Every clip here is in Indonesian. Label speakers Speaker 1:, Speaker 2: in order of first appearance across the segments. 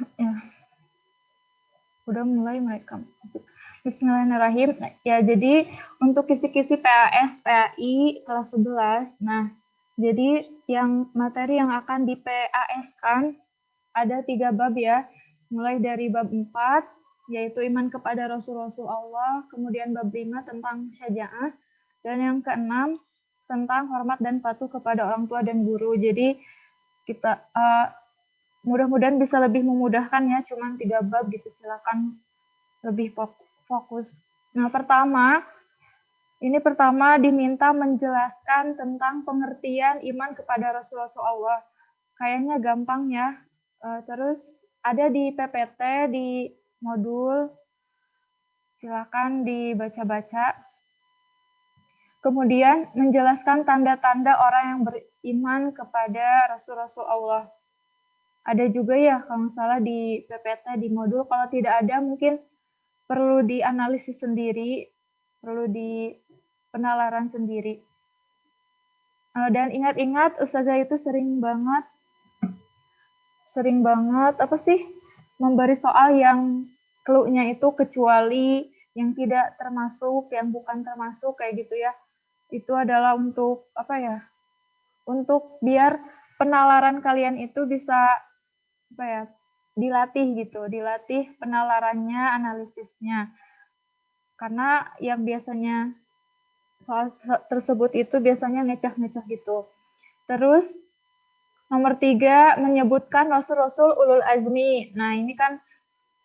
Speaker 1: Ya, udah mulai mereka. Bismillahirrahmanirrahim. Nah, ya, jadi untuk kisi-kisi PAS, PAI kelas 11. Nah, jadi yang materi yang akan di PAS-kan ada 3 bab ya. Mulai dari bab 4 yaitu iman kepada Rasul-Rasul Allah, kemudian bab 5 tentang syaja'ah, dan yang keenam tentang hormat dan patuh kepada orang tua dan guru. Jadi kita mudah-mudahan bisa lebih memudahkan ya, cuman 3 bab gitu, silakan lebih fokus. Nah, pertama diminta menjelaskan tentang pengertian iman kepada Rasul-Rasul Allah. Kayaknya gampang ya. Terus ada di PPT di modul, silakan dibaca-baca. Kemudian menjelaskan tanda-tanda orang yang beriman kepada Rasul-Rasul Allah. Ada juga ya kalau nggak salah di PPT di modul, kalau tidak ada mungkin perlu dianalisis sendiri, perlu di penalaran sendiri. Dan ingat-ingat Ustazah itu sering banget memberi soal yang clue-nya itu kecuali, yang tidak termasuk, yang bukan termasuk kayak gitu ya. Itu adalah untuk untuk biar penalaran kalian itu bisa dilatih gitu, dilatih penalarannya, analisisnya. Karena yang biasanya soal tersebut itu biasanya ngeceh-ngeceh gitu. Terus nomor 3 menyebutkan rasul-rasul ulul azmi. Nah, ini kan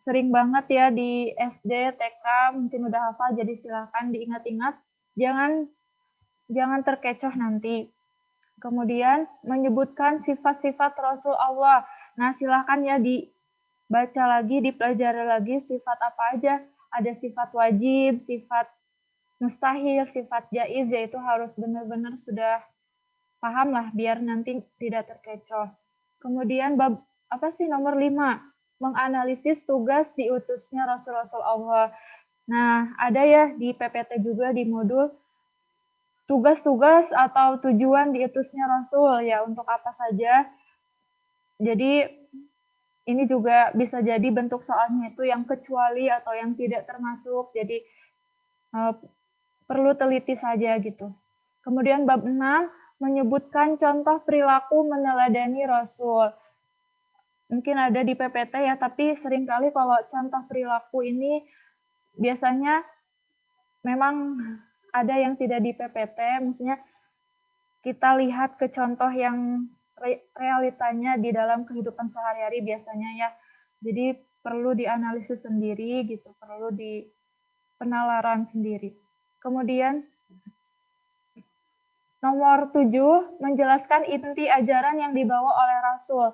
Speaker 1: sering banget ya di SD, TK, mungkin udah hafal, jadi silakan diingat-ingat. Jangan terkecoh nanti. Kemudian menyebutkan sifat-sifat Rasul Allah. Nah, silakan ya dibaca lagi, dipelajari lagi sifat apa aja. Ada sifat wajib, sifat mustahil, sifat jaiz, yaitu harus benar-benar sudah paham lah biar nanti tidak terkecoh. Kemudian nomor 5, menganalisis tugas diutusnya Rasul-Rasul Allah. Nah, ada ya di PPT juga di modul tugas-tugas atau tujuan diutusnya Rasul ya untuk apa saja. Jadi ini juga bisa jadi bentuk soalnya itu yang kecuali atau yang tidak termasuk. Jadi perlu teliti saja gitu. Kemudian bab 6 menyebutkan contoh perilaku meneladani Rasul. Mungkin ada di PPT ya, tapi seringkali kalau contoh perilaku ini biasanya memang ada yang tidak di PPT, maksudnya kita lihat ke contoh yang realitanya di dalam kehidupan sehari-hari biasanya ya. Jadi perlu dianalisis sendiri gitu, perlu di penalaran sendiri. Kemudian nomor 7, menjelaskan inti ajaran yang dibawa oleh Rasul.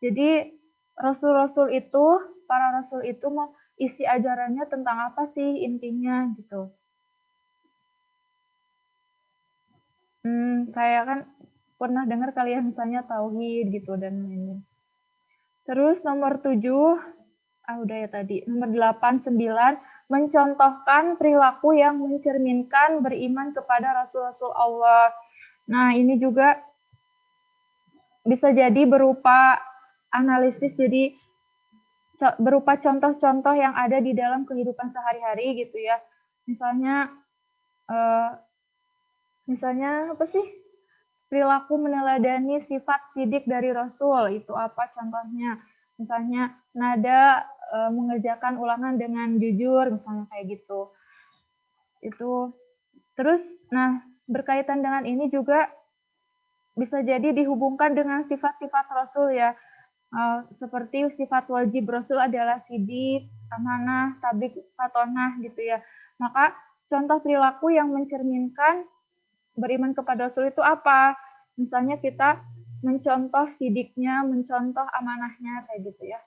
Speaker 1: Jadi Rasul-Rasul itu, para Rasul itu mau isi ajarannya tentang apa sih intinya gitu. Kayak kan pernah dengar kalian misalnya tauhid gitu dan lain-lain. Terus nomor 7, udah ya tadi. Nomor 8, 9, mencontohkan perilaku yang mencerminkan beriman kepada Rasul-Rasul Allah. Nah, ini juga bisa jadi berupa analisis, jadi berupa contoh-contoh yang ada di dalam kehidupan sehari-hari gitu ya. Misalnya apa sih? Perilaku meneladani sifat sidik dari Rasul, itu apa contohnya? Misalnya nada mengerjakan ulangan dengan jujur, misalnya kayak gitu. Itu terus, nah berkaitan dengan ini juga bisa jadi dihubungkan dengan sifat-sifat Rasul ya. Seperti sifat wajib Rasul adalah sidik, amanah, tabik, fatonah gitu ya. Maka contoh perilaku yang mencerminkan beriman kepada Rasul itu apa? Misalnya kita mencontoh sidiknya, mencontoh amanahnya kayak gitu ya.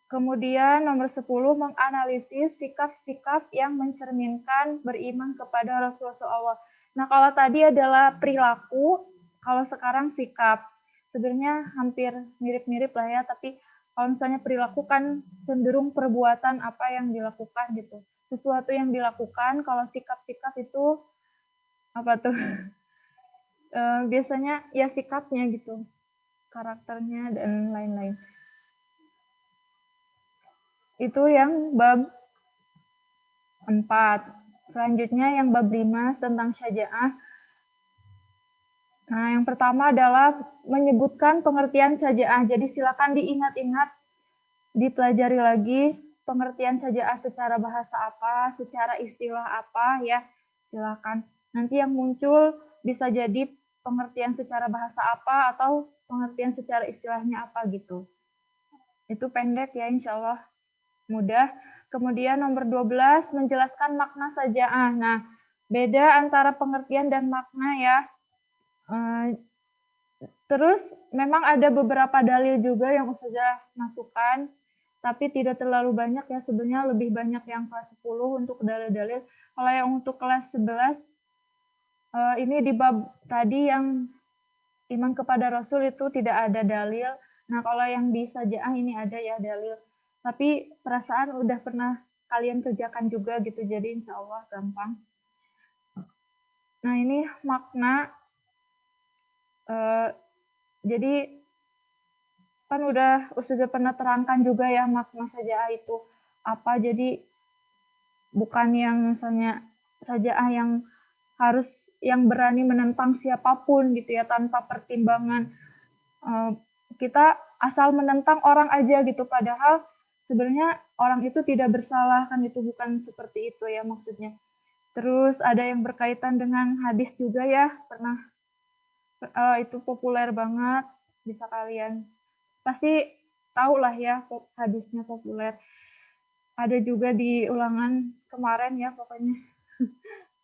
Speaker 1: Kemudian nomor 10, menganalisis sikap-sikap yang mencerminkan beriman kepada Rasulullah. Nah, kalau tadi adalah perilaku, kalau sekarang sikap. Sebenarnya hampir mirip-mirip lah ya, tapi kalau misalnya perilaku kan cenderung perbuatan apa yang dilakukan gitu. Sesuatu yang dilakukan, kalau sikap-sikap itu apa tuh? Biasanya ya sikapnya gitu, karakternya dan lain-lain. Itu yang bab 4. Selanjutnya yang bab 5 tentang syaja'ah. Nah, yang pertama adalah menyebutkan pengertian syaja'ah. Jadi silakan diingat-ingat, dipelajari lagi pengertian syaja'ah secara bahasa apa, secara istilah apa ya. Silakan. Nanti yang muncul bisa jadi pengertian secara bahasa apa atau pengertian secara istilahnya apa gitu. Itu pendek ya, insya Allah mudah. Kemudian nomor 12, menjelaskan makna saja'ah. Nah, beda antara pengertian dan makna ya. Terus memang ada beberapa dalil juga yang Ustazah masukkan, tapi tidak terlalu banyak ya, sebenarnya lebih banyak yang kelas 10 untuk dalil-dalil. Kalau yang untuk kelas 11, ini di bab tadi yang iman kepada Rasul itu tidak ada dalil. Nah, kalau yang di saja'ah ini ada ya dalil. Tapi perasaan udah pernah kalian kerjakan juga gitu, jadi insya Allah gampang. Nah, ini makna, jadi kan udah Ustazah pernah terangkan juga ya makna saja'ah itu apa. Jadi bukan yang misalnya saja'ah yang harus yang berani menentang siapapun gitu ya tanpa pertimbangan. Kita asal menentang orang aja gitu, padahal sebenarnya orang itu tidak bersalah kan, itu bukan seperti itu ya maksudnya. Terus ada yang berkaitan dengan hadis juga ya, pernah itu populer banget, bisa kalian pasti tahu lah ya hadisnya populer. Ada juga di ulangan kemarin ya pokoknya.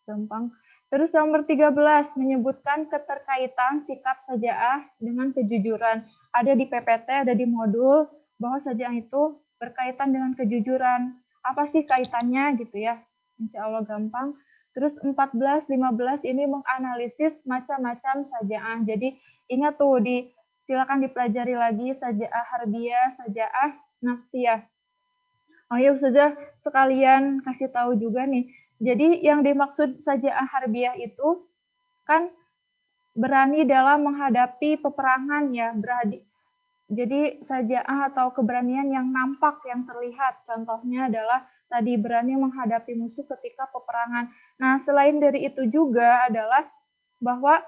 Speaker 1: Gampang. Terus nomor 13, menyebutkan keterkaitan sikap saja'ah dengan kejujuran. Ada di PPT, ada di modul, bahwa saja'ah itu berkaitan dengan kejujuran. Apa sih kaitannya gitu ya? Insya Allah gampang. Terus 14, 15 ini menganalisis macam-macam saja'ah. Jadi ingat tuh, silakan dipelajari lagi saja'ah harbiyah, saja'ah nafsiyah. Oh ya Ustazah, sekalian kasih tahu juga nih. Jadi yang dimaksud saja'ah harbiyah itu kan berani dalam menghadapi peperangan ya, berani. Jadi saja'ah atau keberanian yang nampak, yang terlihat. Contohnya adalah tadi berani menghadapi musuh ketika peperangan. Nah, selain dari itu juga adalah bahwa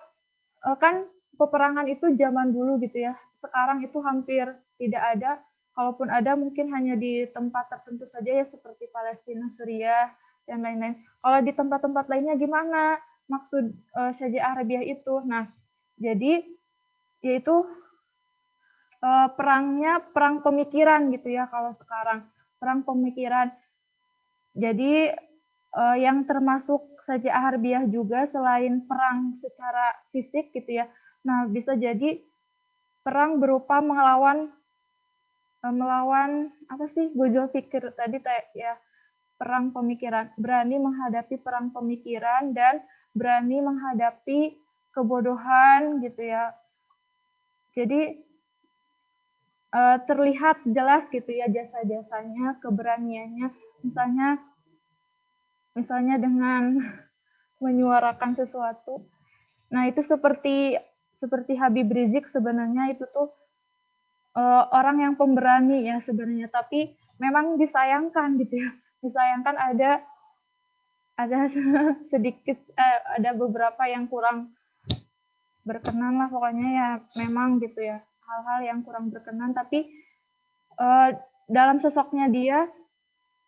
Speaker 1: kan peperangan itu zaman dulu gitu ya. Sekarang itu hampir tidak ada. Kalaupun ada mungkin hanya di tempat tertentu saja ya, seperti Palestina, Suriah, dan lain-lain. Kalau di tempat-tempat lainnya gimana maksud Syaja'ah Arabiyah itu? Nah, jadi yaitu perangnya perang pemikiran gitu ya kalau sekarang. Perang pemikiran. Jadi yang termasuk Syaja'ah Harbiyah juga selain perang secara fisik gitu ya. Nah, bisa jadi perang berupa melawan apa sih? Gojol fikir tadi ya, perang pemikiran. Berani menghadapi perang pemikiran dan berani menghadapi kebodohan gitu ya. Jadi terlihat jelas gitu ya jasa-jasanya, keberaniannya. Misalnya dengan menyuarakan sesuatu. Nah, itu seperti Habib Rizik sebenarnya itu tuh orang yang pemberani ya sebenarnya, tapi memang disayangkan gitu ya. Disayangkan ada sedikit ada beberapa yang kurang berkenan lah pokoknya ya, memang gitu ya. Hal-hal yang kurang berkenan, tapi dalam sosoknya dia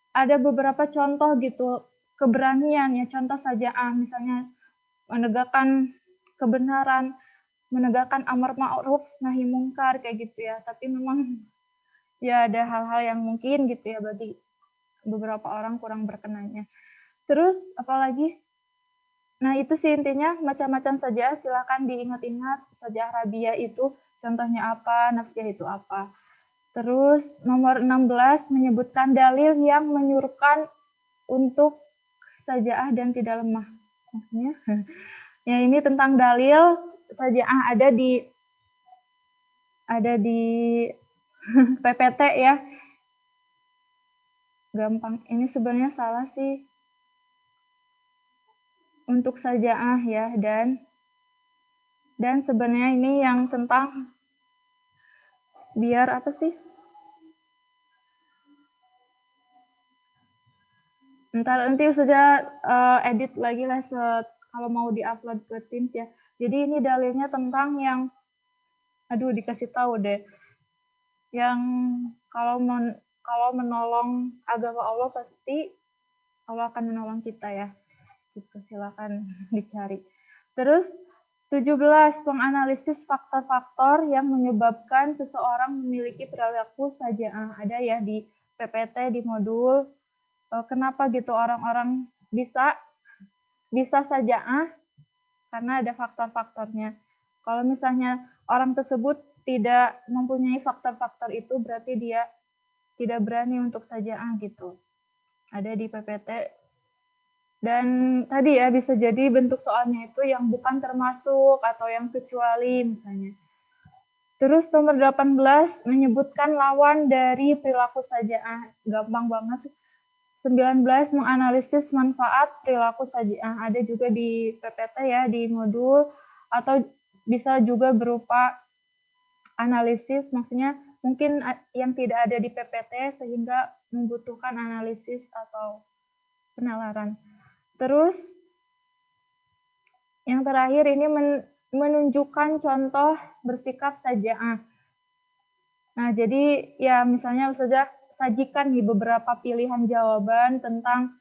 Speaker 1: ada beberapa contoh gitu keberanian ya, contoh saja misalnya menegakkan kebenaran, menegakkan amar ma'ruf nahi mungkar kayak gitu ya. Tapi memang ya ada hal-hal yang mungkin gitu ya bagi beberapa orang kurang berkenannya. Terus apalagi? Nah, itu sih intinya macam-macam saja, silakan diingat-ingat saja Arabia itu contohnya apa, nafsiyah itu apa. Terus nomor 16 menyebutkan dalil yang menyuruhkan untuk saja'ah dan tidak lemah. Maksudnya ya ini tentang dalil saja'ah ada di PPT ya. Gampang. Ini sebenarnya salah sih. Untuk saja'ah ya, dan sebenarnya ini yang tentang biar apa sih? Entar nanti sudah edit lagi lah kalau mau diupload ke Teams ya. Jadi ini dalilnya tentang yang, aduh dikasih tahu deh, yang kalau menolong agama Allah pasti Allah akan menolong kita ya. Gitu, silakan dicari. Terus 17, menganalisis faktor-faktor yang menyebabkan seseorang memiliki perilaku saja'ah. Ada ya di PPT di modul. Kenapa gitu orang-orang bisa saja'ah? Karena ada faktor-faktornya. Kalau misalnya orang tersebut tidak mempunyai faktor-faktor itu, berarti dia tidak berani untuk saja'ah gitu. Ada di PPT. Dan tadi ya bisa jadi bentuk soalnya itu yang bukan termasuk atau yang kecuali misalnya. Terus nomor 18 menyebutkan lawan dari perilaku saja'ah. Gampang banget. 19 menganalisis manfaat perilaku saja'ah. Ada juga di PPT ya di modul atau bisa juga berupa analisis, maksudnya mungkin yang tidak ada di PPT sehingga membutuhkan analisis atau penalaran. Terus yang terakhir ini menunjukkan contoh bersikap saja'ah. Nah, jadi ya misalnya saja sajikan nih beberapa pilihan jawaban tentang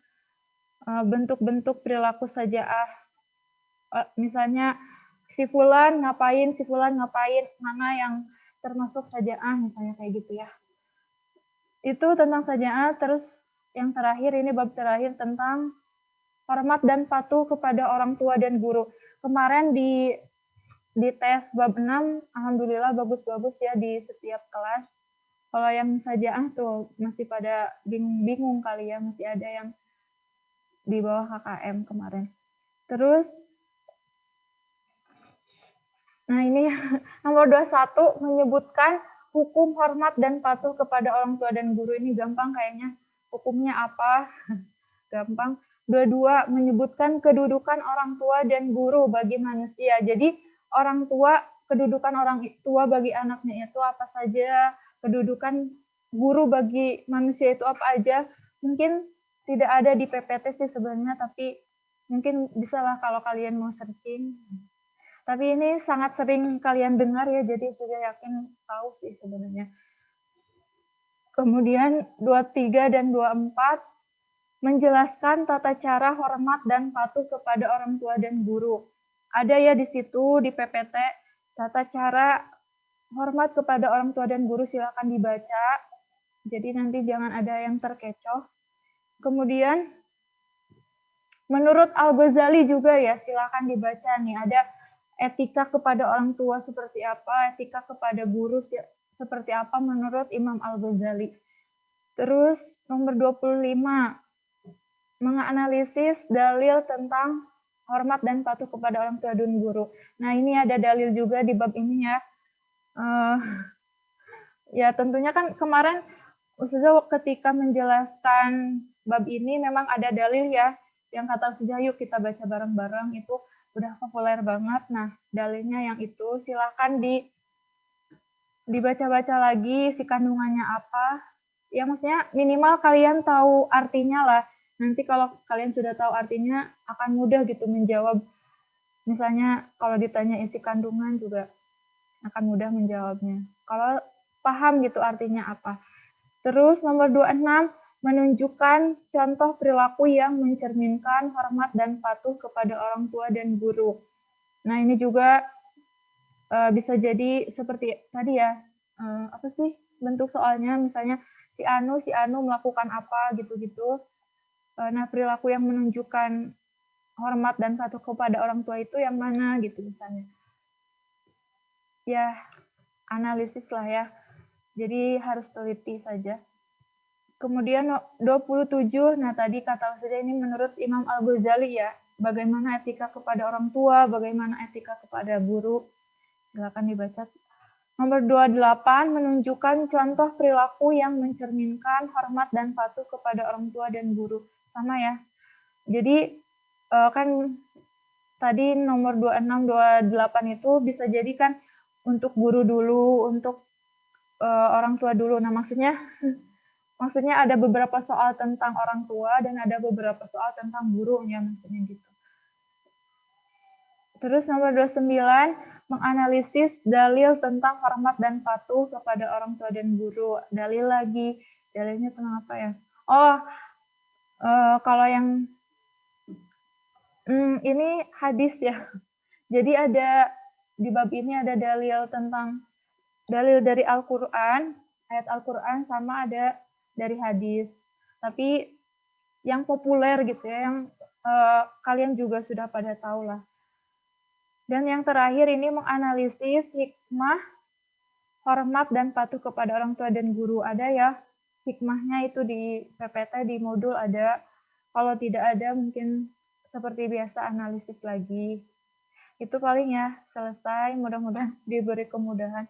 Speaker 1: bentuk-bentuk perilaku saja'ah. Misalnya si fulan ngapain, mana yang termasuk saja'ah misalnya kayak gitu ya. Itu tentang saja'ah. Terus yang terakhir ini bab terakhir tentang hormat dan patuh kepada orang tua dan guru. Kemarin di tes bab 6, alhamdulillah bagus-bagus ya di setiap kelas. Kalau yang saja'ah tuh masih pada bingung kali ya, masih ada yang di bawah KKM kemarin. Terus, nah ini nomor 21 menyebutkan hukum hormat dan patuh kepada orang tua dan guru. Ini gampang kayaknya. Hukumnya apa? Gampang. 22 menyebutkan kedudukan orang tua dan guru bagi manusia. Jadi orang tua, kedudukan orang tua bagi anaknya itu apa saja, kedudukan guru bagi manusia itu apa aja. Mungkin tidak ada di PPT sih sebenarnya, tapi mungkin bisa lah kalau kalian mau searching. Tapi ini sangat sering kalian dengar ya, jadi sudah yakin tahu sih sebenarnya. Kemudian 23 dan 24 menjelaskan tata cara hormat dan patuh kepada orang tua dan guru. Ada ya di situ di PPT tata cara hormat kepada orang tua dan guru, silakan dibaca. Jadi nanti jangan ada yang terkecoh. Kemudian menurut Al-Ghazali juga ya, silakan dibaca nih, ada etika kepada orang tua seperti apa, etika kepada guru seperti apa menurut Imam Al-Ghazali. Terus nomor 25 menganalisis dalil tentang hormat dan patuh kepada orang tua dan guru. Nah, ini ada dalil juga di bab ini ya. Ya tentunya kan kemarin Ustazah ketika menjelaskan bab ini memang ada dalil ya, yang kata Ustazah yuk kita baca bareng-bareng, itu udah populer banget. Nah, dalilnya yang itu silakan dibaca-baca lagi, isi kandungannya apa. Ya maksudnya minimal kalian tahu artinya lah. Nanti kalau kalian sudah tahu artinya akan mudah gitu menjawab. Misalnya kalau ditanya isi kandungan juga akan mudah menjawabnya. Kalau paham gitu artinya apa. Terus nomor 26 menunjukkan contoh perilaku yang mencerminkan hormat dan patuh kepada orang tua dan guru. Nah, ini juga bisa jadi seperti tadi ya. Apa sih bentuk soalnya, misalnya si Anu melakukan apa gitu-gitu. Nah, perilaku yang menunjukkan hormat dan patuh kepada orang tua itu yang mana gitu misalnya. Ya, analisis lah ya. Jadi harus teliti saja. Kemudian 27, nah tadi kata saja ini menurut Imam Al-Ghazali ya, bagaimana etika kepada orang tua, bagaimana etika kepada guru. Silakan dibaca. Nomor 28 menunjukkan contoh perilaku yang mencerminkan hormat dan patuh kepada orang tua dan guru. Sama ya. Jadi kan tadi nomor 26, 28 itu bisa jadi kan untuk guru dulu, untuk orang tua dulu. Nah, maksudnya Maksudnya ada beberapa soal tentang orang tua dan ada beberapa soal tentang gurunya, maksudnya gitu. Terus nomor 29, menganalisis dalil tentang hormat dan patuh kepada orang tua dan guru. Dalil lagi, dalilnya tentang apa ya? Oh, kalau yang ini hadis ya. Jadi ada di bab ini ada dalil dari Al-Qur'an, ayat Al-Qur'an sama ada dari hadis. Tapi yang populer gitu ya, yang kalian juga sudah pada tahu lah. Dan yang terakhir ini menganalisis hikmah, hormat dan patuh kepada orang tua dan guru. Ada ya hikmahnya itu di PPT, di modul ada. Kalau tidak ada mungkin seperti biasa analisis lagi. Itu paling ya, selesai. Mudah-mudahan diberi kemudahan.